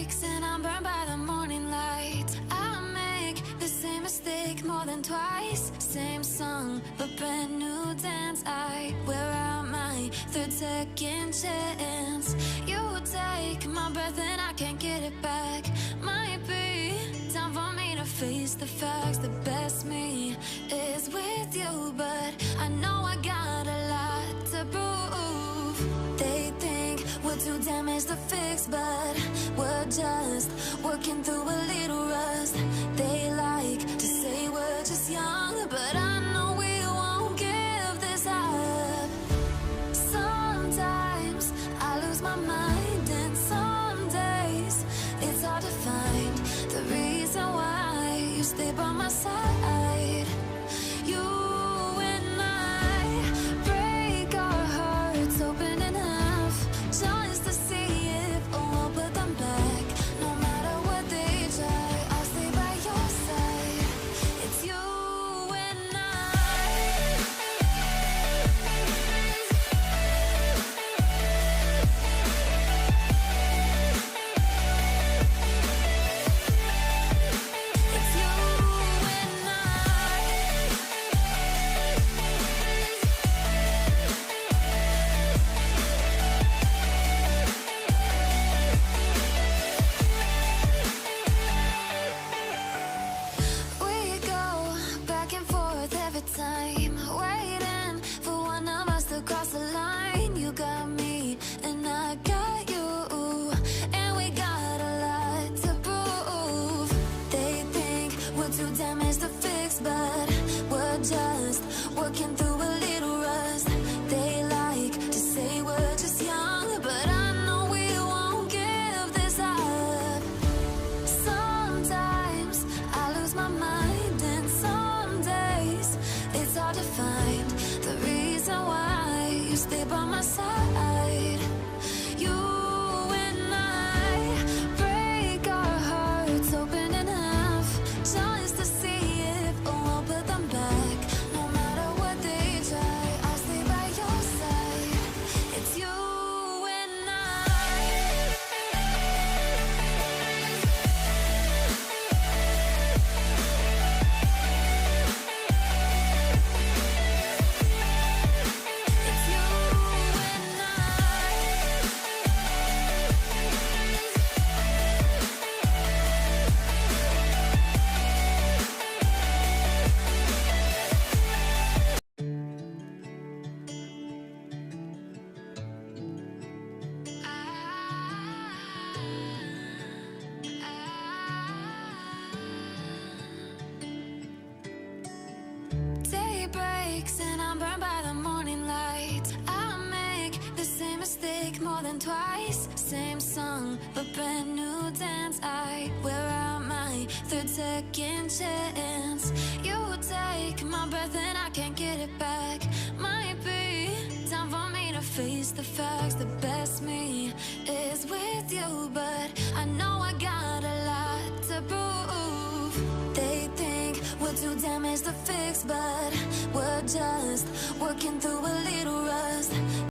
breaks and I'm burned by the morning light. I make the same mistake more than twice. Same song, but brand new dance. I wear out my third second chance. You take my breath and I can't get it back. Might be time for me to face the facts. The best me is with you, but I know I got a lot to prove. They think we're too damaged to fix, but we're just working through a little rust. They like to say we're just young, but I know we won't give this up. Sometimes I lose my mind, and some days it's hard to find the reason why you stay by my side. You and I break our hearts open enough just to see if we'll put them back. No matter what they try, I'll stay by your side. It's you and time, waiting for one of us to cross the line. You got me and I got you, and we got a lot to prove. They think we're too damaged to fix, but we're just working through a little rust. They like to say we're just young, but I know we won't give this up. Sometimes I lose my mind, and some days it's hard to find the reason why you stay by my side. You and I break our hearts open enough just to see if we'll put them back. No matter what they try, I'll stay by your side. It's you and day breaks and I'm burned by the morning light. I make the same mistake more than twice. Same song, but brand new dance. I wear out my third second chance. You take my breath and I can't get it back. Might be time for me to face the facts. The best me is with you, but I know I got a lot to prove. They think we're too damaged to fix, but we're just working through a little rust.